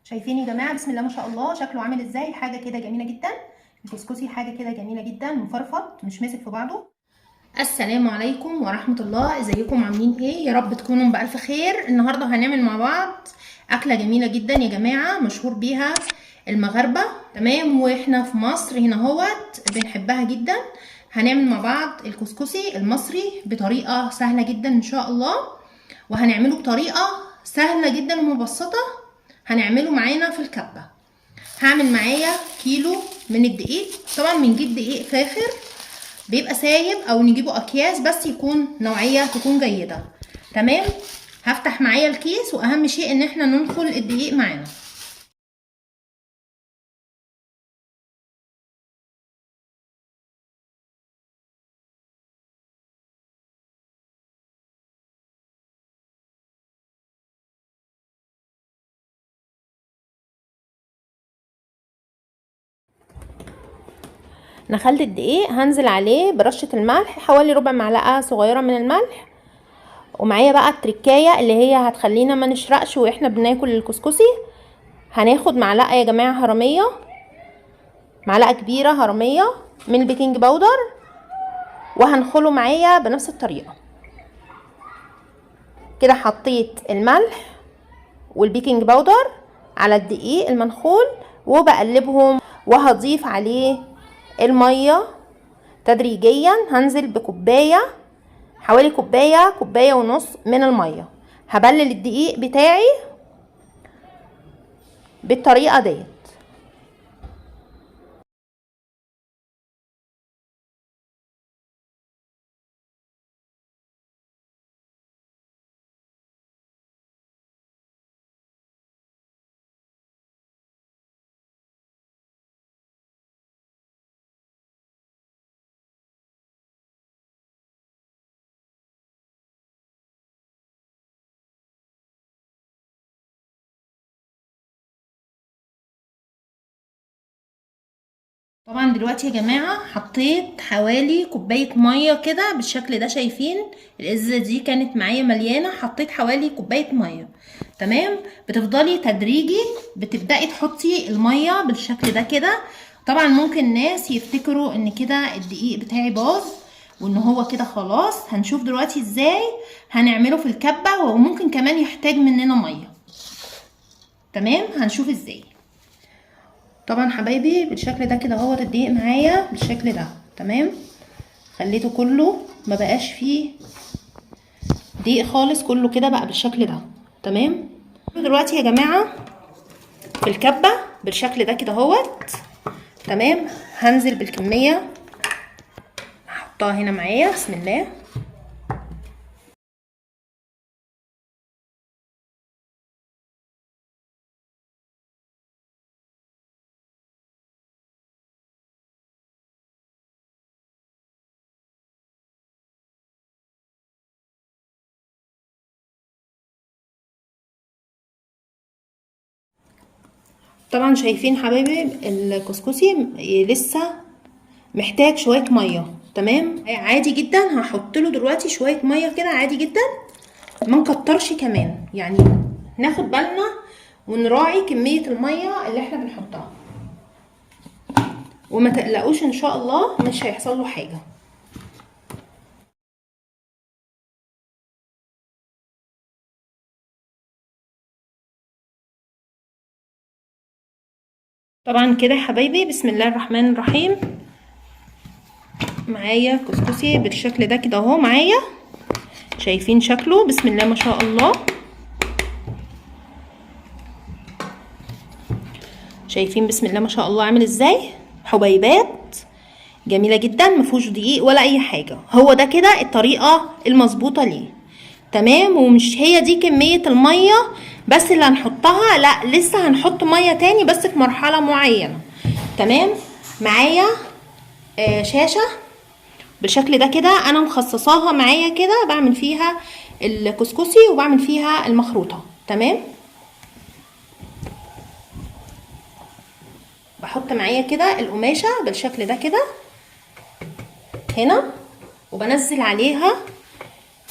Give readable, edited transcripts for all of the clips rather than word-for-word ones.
شايفين يا جماعه؟ بسم الله ما شاء الله شكله عامل ازاي. حاجه كده جميله جدا. الكسكسي حاجه كده جميله جدا، مفرفط مش ماسك في بعضه. السلام عليكم ورحمه الله، ازيكم عاملين ايه؟ يا رب تكونوا بألف خير. النهارده هنعمل مع بعض اكله جميله جدا يا جماعه، مشهور بيها المغاربه، تمام؟ واحنا في مصر هنا اهوت بنحبها جدا. هنعمل مع بعض الكسكسي المصري بطريقه سهله جدا ان شاء الله، وهنعمله بطريقه سهله جدا ومبسطه. هنعمله معانا في الكبه. هعمل معايا كيلو من الدقيق. طبعا بنجيب دقيق فاخر بيبقى سايب او نجيبه اكياس، بس يكون نوعيه تكون جيده، تمام؟ هفتح معايا الكيس، واهم شيء ان احنا ننخل الدقيق معانا. نخلت الدقيق هنزل عليه برشة الملح، حوالي ربع معلقة صغيرة من الملح. ومعايا بقى التركاية اللي هي هتخلينا ما نشرقش واحنا بناكل الكسكسي. هناخد معلقة يا جماعة هرمية، معلقة كبيرة هرمية من البيكنج باودر، وهنخله معايا بنفس الطريقة كده. حطيت الملح والبيكنج باودر على الدقيق المنخول وبقلبهم، وهضيف عليه المية تدريجيا. هنزل بكوباية، حوالي كوباية ونص من المية. هبلل الدقيق بتاعي بالطريقة ديت. طبعا دلوقتي يا جماعة حطيت حوالي كوباية مية كده بالشكل ده. شايفين الازازة دي كانت معايا مليانة، حطيت حوالي كوباية مية، تمام؟ بتفضلي تدريجي بتبدأي تحطي المية بالشكل ده كده. طبعا ممكن ناس يفتكروا ان كده الدقيق بتاعي باظ وان هو كده خلاص. هنشوف دلوقتي ازاي هنعمله في الكبة، وممكن كمان يحتاج مننا مية، تمام؟ هنشوف ازاي. طبعا حبايبي بالشكل ده كده اهوت الدقيق معايا بالشكل ده، تمام؟ خليته كله ما بقاش فيه دقيق خالص، كله كده بقى بالشكل ده، تمام؟ دلوقتي يا جماعه في الكبه بالشكل ده كده اهوت، تمام؟ هنزل بالكميه، هحطها هنا معايا. بسم الله. طبعا شايفين حبايبي الكسكسي لسه محتاج شويه ميه، تمام؟ عادي جدا هحط له دلوقتي شويه ميه كده عادي جدا، ما نكترش كمان، يعني ناخد بالنا ونراعي كميه الميه اللي احنا بنحطها، وما تقلقوش ان شاء الله مش هيحصل له حاجه. طبعا كده يا حبايبي بسم الله الرحمن الرحيم معايا كسكسي بالشكل ده كده اهو معايا. شايفين شكله؟ بسم الله ما شاء الله. شايفين بسم الله ما شاء الله عامل ازاي؟ حبيبات جميله جدا، مفيهوش دقيق ولا اي حاجه. هو ده كده الطريقه المظبوطه ليه، تمام؟ ومش هي دي كميه الميه بس اللي هنحطها، لا لسه هنحط ميه تاني بس في مرحله معينه، تمام؟ معايا شاشه بالشكل ده كده، انا مخصصاها معايا كده بعمل فيها الكسكسي وبعمل فيها المخروطه، تمام؟ بحط معايا كده القماشه بالشكل ده كده هنا، وبنزل عليها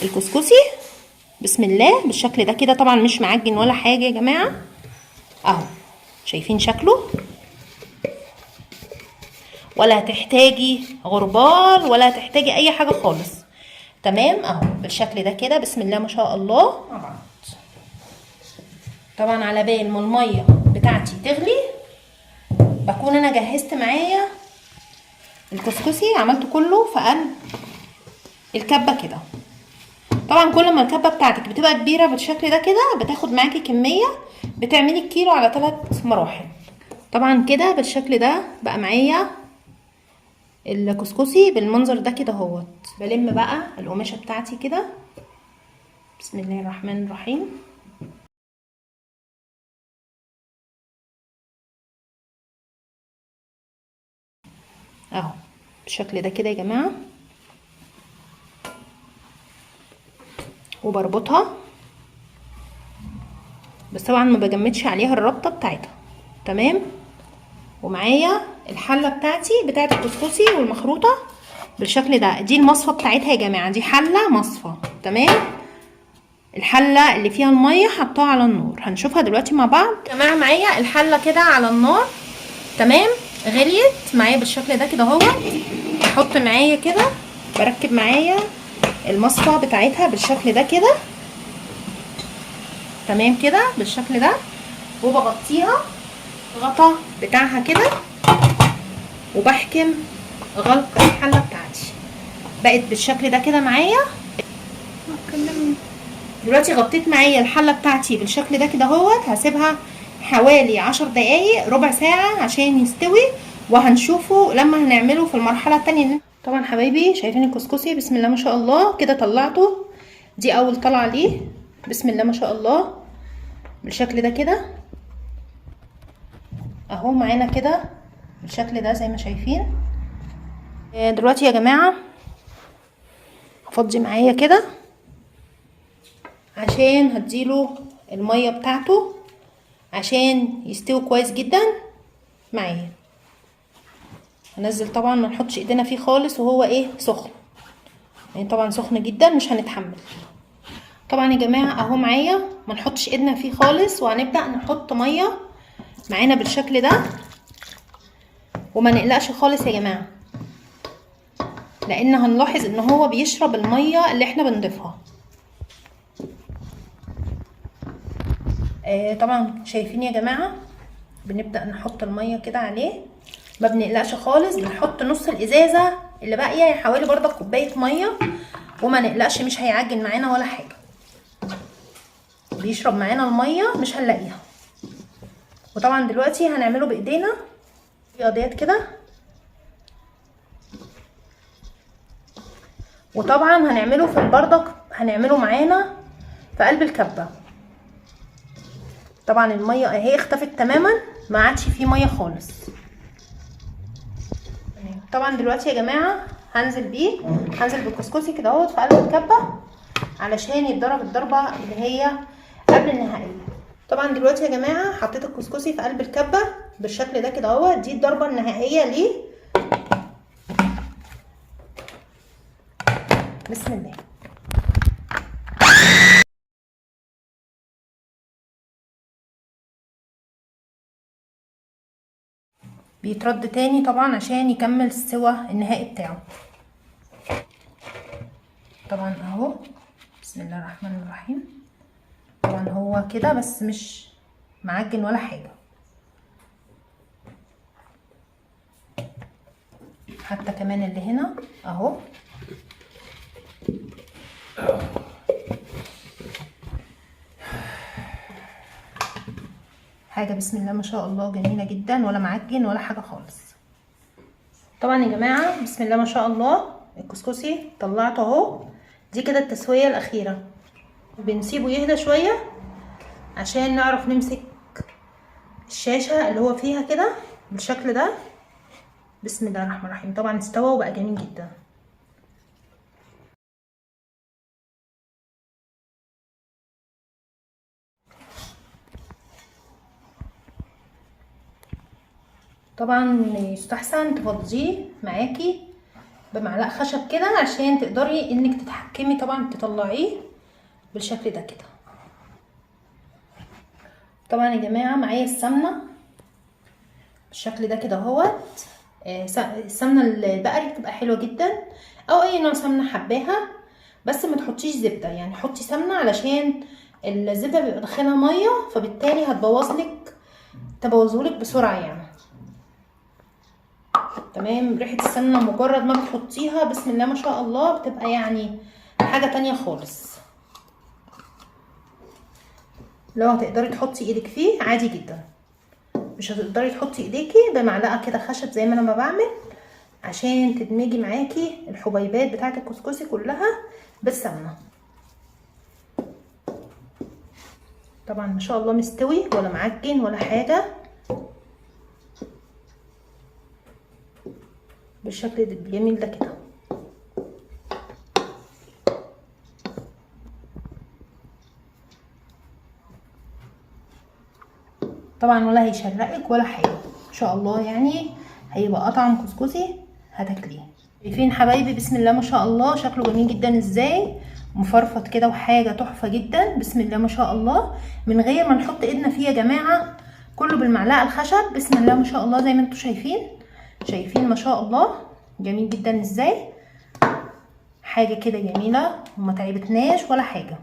الكسكسي بسم الله بالشكل ده كده. طبعا مش معجن ولا حاجه يا جماعه اهو، شايفين شكله؟ ولا هتحتاجي غربال ولا هتحتاجي اي حاجه خالص. تمام اهو بالشكل ده كده. بسم الله ما شاء الله. مع بعض. طبعا على بال ما الميه بتاعتي تغلي بكون انا جهزت معايا الكسكسي، عملته كله في قلب الكبه كده. طبعا كل ما الكبه بتاعتك بتبقى كبيره بالشكل ده كده بتاخد معاكي كميه بتعملي الكيلو على 3 مراحل. طبعا كده بالشكل ده بقى معايا الكسكسي بالمنظر ده كده اهوت. بلم بقى القماشه بتاعتي كده. بسم الله الرحمن الرحيم. اهو بالشكل ده كده يا جماعه، وبربطها بس طبعا ما بجمدش عليها الربطه بتاعتها. تمام. ومعايا الحله بتاعتي بتاعت الكسكسي والمخروطه بالشكل ده. دي المصفى بتاعتها يا جماعه، دي حله مصفى. تمام. الحله اللي فيها الميه حطاها على النار، هنشوفها دلوقتي مع بعض. يا جماعه معايا الحله كده على النار. تمام. غليت معايا بالشكل ده كده اهوت. احط معايا كده، بركب معايا المصفى بتاعتها بالشكل ده كده. تمام كده بالشكل ده. وبغطيها غطا بتاعها كده، وبحكم غلق الحله بتاعتي. بقت بالشكل ده كده معايا. دلوقتي غطيت معايا الحله بتاعتي بالشكل ده كده اهوت. هسيبها حوالي 10 دقايق ربع ساعه عشان يستوي، وهنشوفه لما هنعمله في المرحله التانية. طبعا حبايبي شايفين الكسكسي بسم الله ما شاء الله كده طلعته. دي اول طلعه ليه. بسم الله ما شاء الله بالشكل ده كده اهو معانا كده بالشكل ده زي ما شايفين. دلوقتي يا جماعه هفضي معايا كده عشان هديله الميه بتاعته عشان يستوي كويس جدا معايا. هنزل طبعا ما نحطش ايدينا فيه خالص وهو ايه سخن، يعني طبعا سخن جدا مش هنتحمل. طبعا يا جماعه اهو معايا ما نحطش ايدنا فيه خالص، وهنبدا نحط ميه معانا بالشكل ده، وما نقلقش خالص يا جماعه لان هنلاحظ ان هو بيشرب الميه اللي احنا بنضيفها. طبعا شايفين يا جماعه بنبدا نحط الميه كده عليه، ما بنقلقش خالص. بنحط نص الازازه اللي باقيه حوالي برضه كوبايه ميه، وما نقلقش مش هيعجن معانا ولا حاجه، بيشرب معانا الميه مش هنلاقيها. وطبعا دلوقتي هنعمله بايدينا ديت كده، وطبعا هنعمله في البردك، هنعمله معانا في قلب الكبه. طبعا الميه اهي اختفت تماما، ما عادش فيه ميه خالص. طبعا دلوقتي يا جماعه هنزل بالكسكسي كده اهوت في قلب الكبه علشان يتضرب الضربه اللي هي قبل النهائيه. طبعا دلوقتي يا جماعه حطيت الكسكسي في قلب الكبه بالشكل ده كده اهوت. دي الضربه النهائيه ليه. بسم الله. بيترد تاني طبعا عشان يكمل السوى النهائي بتاعه. طبعا اهو بسم الله الرحمن الرحيم. طبعا هو كده بس مش معجن ولا حاجه، حتى كمان اللي هنا اهو حاجه بسم الله ما شاء الله جميله جدا، ولا معجن ولا حاجه خالص. طبعا يا جماعه بسم الله ما شاء الله الكسكسي طلعته اهو. دي كده التسويه الاخيره، بنسيبه يهدى شويه عشان نعرف نمسك الشاشه اللي هو فيها كده بالشكل ده. بسم الله الرحمن الرحيم. طبعا استوى وبقى جميل جدا. طبعا يستحسن تفضيه معاكي بمعلقه خشب كده عشان تقدري انك تتحكمي طبعا تطلعيه بالشكل ده كده. طبعا يا جماعه معايا السمنه بالشكل ده كده اهوت. السمنه البقري بتبقى حلوه جدا، او اي نوع سمنه حباها، بس ما تحطيش زبده، يعني حطي سمنه علشان الزبده بيبقى داخلها ميه، فبالتالي تبوظهولك بسرعه يعني. تمام. ريحه السمنه مجرد ما بتحطيها بسم الله ما شاء الله بتبقى يعني حاجه تانية خالص. لو هتقدري تحطي ايدك فيه عادي جدا، مش هتقدري تحطي ايديكي بمعلقه كده خشب زي ما انا ما بعمل، عشان تدمجي معاكي الحبيبات بتاعه الكسكسي كلها بالسمنه. طبعا ما شاء الله مستوي ولا معجن ولا حاجه، بالشكل الجميل ده كده. طبعا ولا هيشرقك ولا حاجه ان شاء الله، يعني هيبقى اطعم كسكسي هتاكليه. شايفين حبايبي بسم الله ما شاء الله شكله جميل جدا ازاي، مفرفط كده وحاجه تحفه جدا بسم الله ما شاء الله، من غير ما نحط ايدنا فيه يا جماعه، كله بالمعلقه الخشب بسم الله ما شاء الله زي ما انتم شايفين ما شاء الله جميل جدا ازاي، حاجه كده جميله وما تعبتناش ولا حاجه.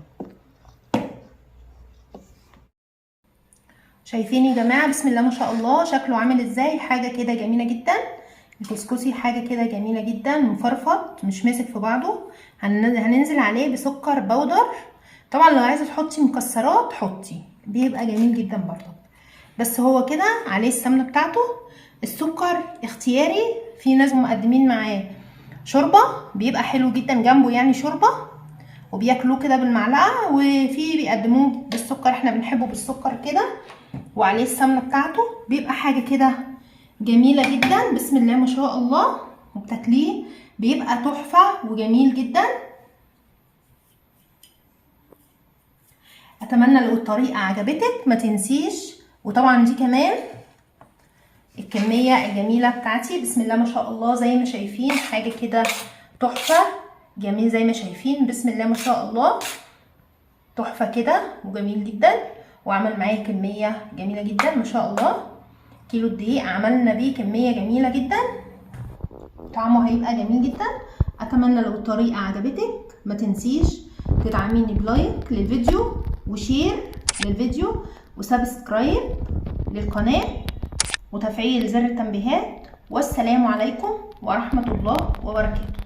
شايفين يا جماعه بسم الله ما شاء الله شكله عامل ازاي، حاجه كده جميله جدا. الكسكسي حاجه كده جميله جدا، مفرفط مش ماسك في بعضه. هننزل عليه بسكر بودر، طبعا لو عايزه تحطي مكسرات حطي، بيبقى جميل جدا برضه، بس هو كده عليه السمنه بتاعته. السكر اختياري، في ناس مقدمين معاه شوربه بيبقى حلو جدا جنبه، يعني شوربه وبياكلوه كده بالمعلقه، وفي بيقدموه بالسكر، احنا بنحبه بالسكر كده وعليه السمنه بتاعته، بيبقى حاجه كده جميله جدا بسم الله ما شاء الله، وبتاكليه بيبقى تحفه وجميل جدا. اتمنى لو الطريقه عجبتك ما تنسيش، وطبعا دي كمان الكميه الجميله بتاعتي بسم الله ما شاء الله زي ما شايفين، حاجه كده تحفه جميل زي ما شايفين بسم الله ما شاء الله، تحفه كده وجميل جدا، وعمل معايا كميه جميله جدا ما شاء الله. كيلو الدقيق عملنا بيه كميه جميله جدا، طعمه هيبقى جميل جدا. اتمنى لو الطريقه عجبتك ما تنسيش تدعميني بلايك للفيديو وشير للفيديو وسبسكرايب للقناه وتفعيل زر التنبيهات، والسلام عليكم ورحمه الله وبركاته.